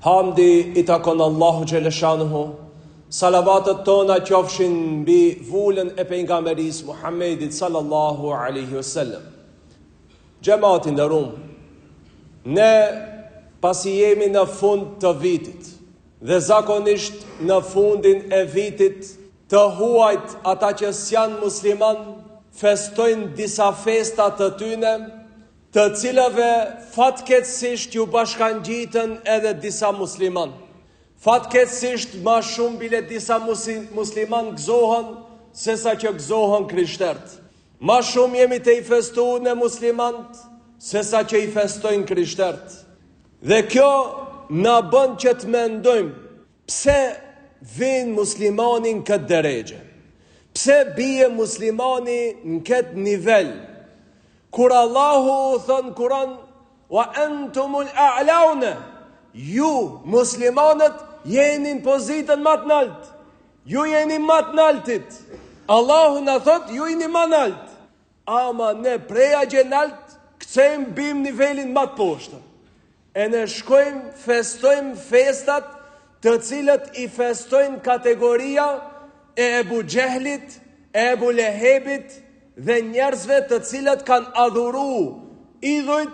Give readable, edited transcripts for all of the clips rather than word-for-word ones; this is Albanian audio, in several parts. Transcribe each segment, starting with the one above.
Hamdi i takon Allahu Gjeleshanuhu, salavatët tona qofshin mbi vullën e pejgamberis Muhammedit sallallahu alaihi wasallam. Gjematin në rumë, ne pasi jemi në fund të vitit dhe zakonisht në fundin e vitit të huajt ata që s'janë musliman festojnë disa festa të tyne, të cilave fatkeqësisht ju bashkangjitën edhe disa musliman. Fatkeqësisht ma shumë bile disa musliman gëzohen se sa që gëzohen krishterët. Ma shumë jemi të i festu në muslimant se sa që i festojnë krishterët. Dhe kjo na bën që të mendojmë pse vin muslimanin këtë deregje. Pse bie muslimani në këtë nivel. Kur Allahu thënë Kur'an, wa antumul a'launa, ju muslimanët jeni në pozitën më të lartë. Ju jeni më të lartit. Allahu na thot ju jeni më lart. Ama ne preja gjenalt kthejmë bim nivelin më të poshtë. E ne shkojmë, festojmë festat të cilët i festojnë kategoria e Ebu Gjehlit, e Ebu Lehebit dhe njerëzve të cilët kanë adhuru idhujt,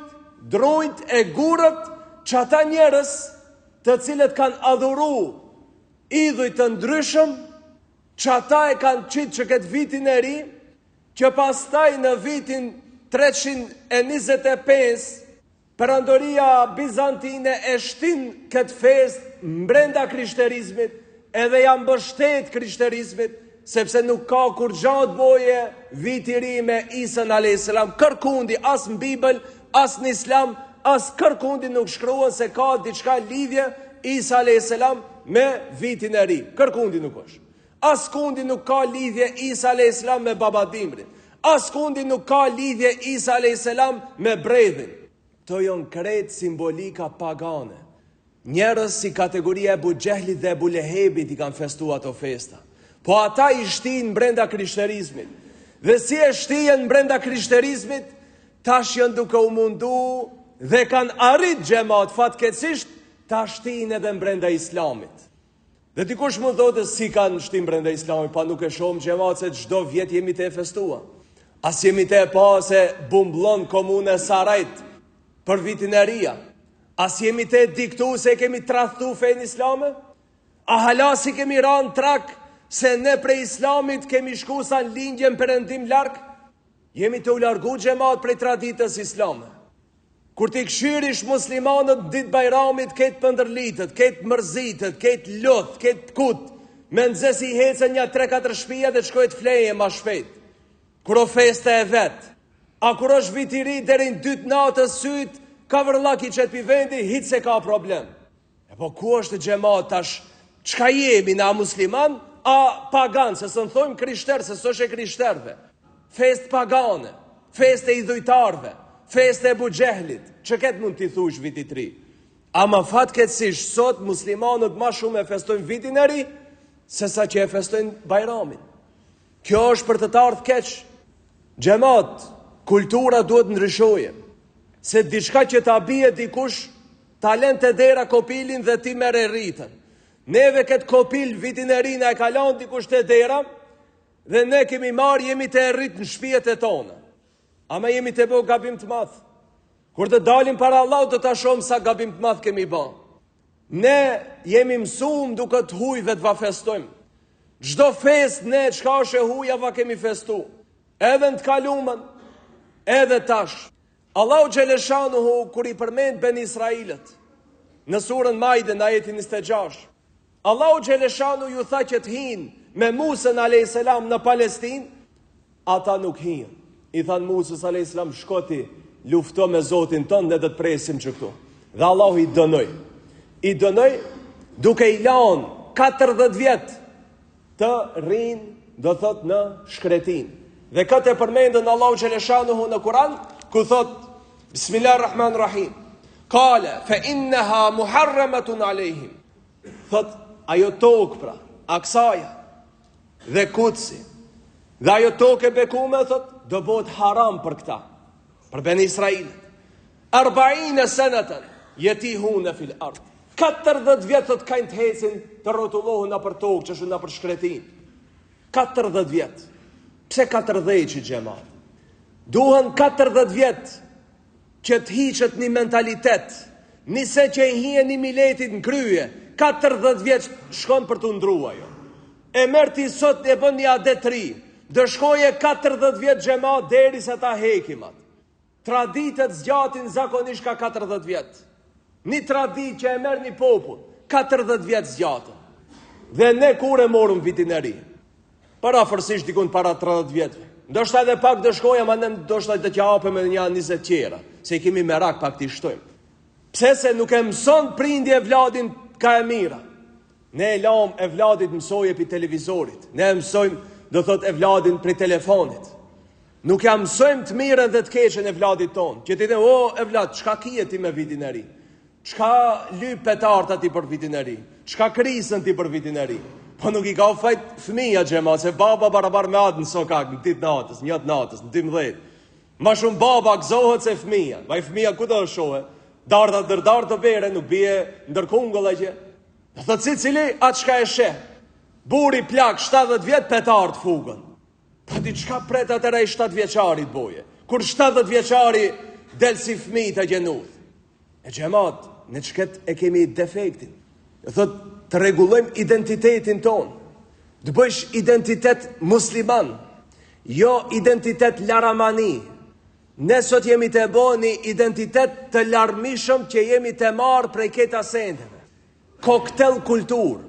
drujt e gurët, që ata njerëz të cilët kanë adhuru idhujt të ndryshëm, që ata e kanë qitë që këtë vitin e ri, që pastaj në vitin 325, Perandoria Bizantine e shtin këtë fest mbrenda krishterizmit, edhe janë bështet krishterizmit, sepse nuk ka kur gjatë boje viti ri me Isa a.s. Kërkundi, as në Bibël, as në Islam, as kërkundi nuk shkruan se ka diçka lidhje Isa a.s. me vitin e ri. Kërkundi nuk është. As kundi nuk ka lidhje Isa a.s. me babadimrin. As kundi nuk ka lidhje Isa a.s. me bredhin. To janë krejt simbolika pagane. Njerëz si kategoria Ebu Gjehlit dhe Ebu Lehebit i kanë festu ato festa. Po ata i shtin brenda krishterizmit. Dhe si e shtijen brenda krishterizmit, tash janë duke u mundu dhe kanë arrit xhamat fatkeqësisht ta shtin edhe brenda islamit. Dhe dikush më thotë si kanë shtin brenda islamit, pa nuk e shohim xhamat se çdo vjet jemi të e festua. As jemi të e pa se bumblon komune Sarajt për vitin e ria. As jemi të diktu se kemi tradhtu fen islame? A halasi kemi ranë trak se ne prej islamit kemi shku sa në lindjen perëndim larg? Jemi të u largu xhamat prej traditës islame. Kur ti këshirish muslimanët ditë bajramit, ketë pëndërlitët, ketë mërzitët, ketë luth, ketë kut, me nëzës i hecën një 3-4 shpia dhe shkojt fleje ma shpejt. Kur o festa e vetë, a kur është vitiri dherin 2 natës syt, ka vërlaki qëtë pi vendi, hitë se ka problem. E po ku është xhamat tash, qka jemi na musliman, a pagan, se së në thojmë krishterë, se së është e krishterëve. Fest pagane, fest e idhujtarve, fest e Ebu Gjehlit, që ketë mund t'i thush vitit ri. Ama fatkeqësisht sot muslimanët ma shumë e festojnë vitin e ri, se sa që e festojnë bajramin. Kjo është për të ardhur keq. Xhamat, kultura duhet ndryshoje. Se diçka që ta bie dikush, talent e dera kopilin dhe ti merr e rritën. Neve këtë kopil vitin e ri na e kalon dikush të dera, dhe ne kemi marrë, jemi të e rritë në shpijet e tona. Ama jemi të bëu gabim të madh. Kur të dalim para Allah, do ta shohim sa gabim të madh kemi bën. Ne jemi mësuar duke të hujve të va festojmë. Çdo fest ne çka është e huja va kemi festu. Edhe në të kaluamën, edhe tash. Allahu Gjeleshanuhu kur i përmend Ben Israilët në surën Maide në ajetin 26. Allahu Gjeleshanuhu ju tha që të hinë me Musën a.s. në Palestinë, ata nuk hinë. I thanë Musës a.s. shkoti, lufto me Zotin tonë, ne dhe të presim që këtu. Dhe Allahu i dënoj. I dënoj duke i lanë 40 vjetë të rinë, do thot në shkretin. Dhe këtë e përmendën Allahu Gjeleshanuhu në Kur'an, ku thot, Bismillahirrahmanirrahim, kale, fe inneha muharramatun alejhim. Thot, ajo tokë pra, aksaja, dhe kutsi, dhe ajo tokë e bekume, thot, do bëhet haram për këta, për Ben Israilit. 40 seneten, jetihune fil ard. 40 vjetë të kajnë të hecin të rotullohu në për tokë që shu në për shkretin. 40 vjetë. Pse 40 që gjemat? Duhen 40 vjetë që të hiqet një mentalitet, nise që i hije një miletit në kryje, 40 vjetë shkon për të ndrua jo. E mërë ti sot e bën një adetri, dëshkoje 40 vjetë gjemat deri se ta hekimat. Traditet zgjatin zakonisht ka 40 vjetë. Një tradit që e mërë një popull, 40 vjetë zgjatën. Dhe ne kur e morëm vitin e ri? Para fërsisht dikun para 30 vjetëve. Ndoshta edhe pak dëshkoja, ma ne ndoshta të t'ja apëm edhe një 20 tjera, se i kemi merak pak t'i shtojmë. Pse se nuk e mëson prindje e vladin ka e mira. Ne e lam e vladit mësoj e pi televizorit. Ne e mësojmë, do thot, e vladin pri telefonit. Nuk ja mësojmë të mirën dhe të keqen e vladit tonë. Që ti dhe, o, e vlad, qka kije ti me vitin e ri? Qka lyp petarta ti për vitin e ri? Qka krisën ti për vitin e ri? Po nuk i ka fajt fëmija gjema, se baba barabar me atë në sokak, në tit natës, njët natës, në 12. Ma shumë baba gëzohet se fëmija. Ma i fëmija ku të shohe? Darda dërdar të bere, nuk bie ndërkungull e që. Dhe thë cili, atë shka e she. Buri plak, 70 vjetë petar të fugën. Pa ti qka pret atëra i 7 vjeqarit boje? Kur 70 vjeqari del si fëmi të gjenuth. E gjemat, në qket e kemi defektin. Dhe thët, të regulojmë identitetin tonë. Të bësh identitet musliman, jo identitet laramani. Ne sot jemi të bo një identitet të larmishëm që jemi të marë prej këta sendeve. Koktel kultur.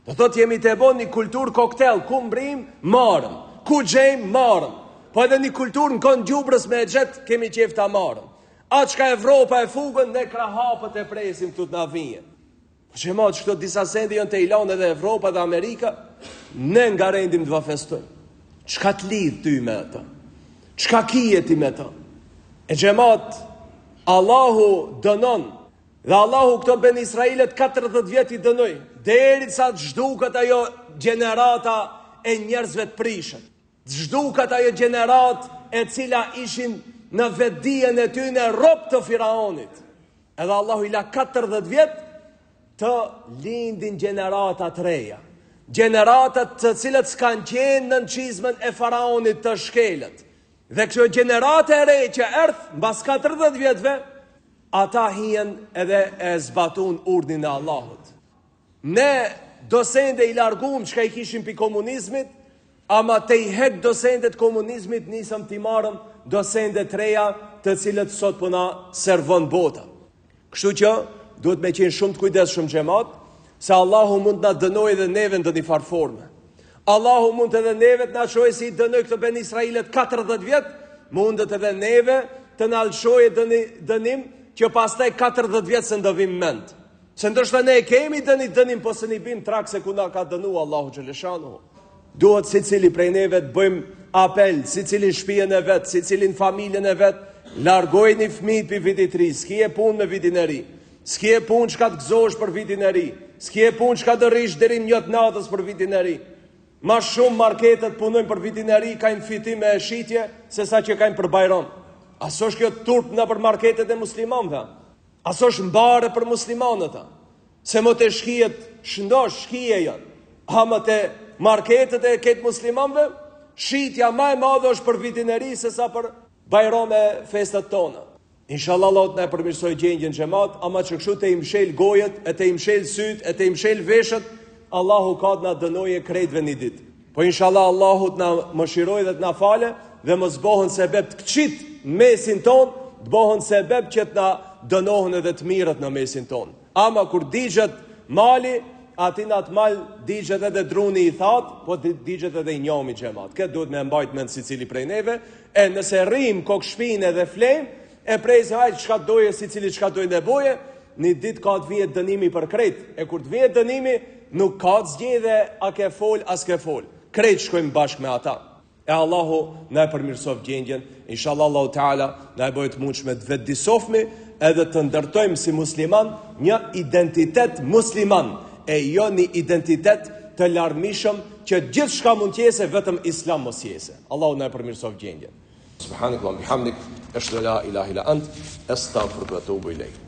Do thot jemi të bo një kultur koktel, ku mbrim, marëm, ku gjejmë, marëm. Po edhe një kultur në kënë gjubrës me e gjetë, kemi qef të marëm. Atë qka Evropa e fugën, ne krahapët e presim të të navijen. Që ma që këto disa sendi jënë të Ilan edhe Evropa dhe Amerika, ne nga rendim të vafestojmë. Qka të lidhë ty me ata? Qka kije ti me ta? E gjemat, Allahu dënon, dhe Allahu këto ben Israelet 40 vjeti dënoj, deri sa të zhdukat ajo generata e njerëzve të prishët. Të zhdukat ajo generat e cila ishin në vetdijen e tyne rob të Firaonit. Edhe Allahu i la 40 vjet të lindin generatat reja. Generatat të cilët s'kan qenë në nënqizmën e Faraonit të shkelët. Dhe kjo generate e rej që erth, mbas 40 vjetëve, ata hien edhe e zbatun urdin e Allahut. Ne dosende i largum që ka i kishim pi komunizmit, ama te i hek dosendet komunizmit nisëm t'i marëm dosendet reja të cilët sot pëna servon bota. Kështu që duhet me qenë shumë të kujdes shumë gjemat, se Allahu mund të na dënoj dhe neve në një farforme. Allahu mund edhe neve të na qoj si i dënoj këtë ben Israelet 40 vjet, mundet edhe neve të na lëshoj dënim që pastaj 40 vjet se ndëvim mend. Se ndoshta ne kemi dënim, po se një bim trak se ku na ka dënu Allahu Gjeleshanu. Duhet si cili prej neve të bëjmë apel, si cilin shpijen e vetë, si cilin familjen e vetë, largojni fëmijët për vitit ri, s'ki e pun me vitin e ri, s'ki e pun që ka të gëzosh për vitin e ri, s'ki e pun që ka të rish dherim njët natës për vitin e ri. Ma shumë marketet punojnë për vitin e ri, kajnë fitim e shitje, se sa që kajnë për bajron. Aso është kjo turp në për marketet e muslimanve? Aso është mbare për muslimanët? Se më të shkijet, shëndosh shkije janë. Ha më të marketet e ketë muslimanve, shitja ma e madhë është për vitin e ri, se sa për bajron e festet tona. Inshallah Allah të ne përmirësoj gjendjen xhamat, ama që kështu të imshel gojet, e të imshel syt, e të imshel veshët, Allahu ka të na dënoje krejtve një dit. Po inshallah Allahu të na mëshiroj dhe të na fale, dhe mos bëhen sebeb të këqit mesin ton, të bëhen sebeb që të na dënohen edhe të mirët në mesin ton. Ama kur digjet mali, atin atë mal digjet edhe druni i thatë, po digjet edhe i njomi xhamat. Këtë duhet me mbajt mend si cili prej neve, e nëse rrim kokshpine dhe flem, e prej se hajtë qka doje si cili qka doje në boje, një dit ka të vijet dënimi për krejt. E kur të vijet dënimi, nuk ka të zgjidhe a ke fol, as ke fol. Krejt shkojmë bashkë me ata. E Allahu na e përmirësof gjendjen. Inshallah Allahu Teala na e bëjë të mundshme të vetëdijsofmi edhe të ndërtojmë si musliman një identitet musliman, e jo një identitet të larmishëm që gjithë shka mund t'jese, vetëm islam mos jese. Allahu na e përmirësof gjendjen. Subhanallahu bihamdik, ashhadu la ilaha illa ant, astaghfiruka wa atubu ilayk.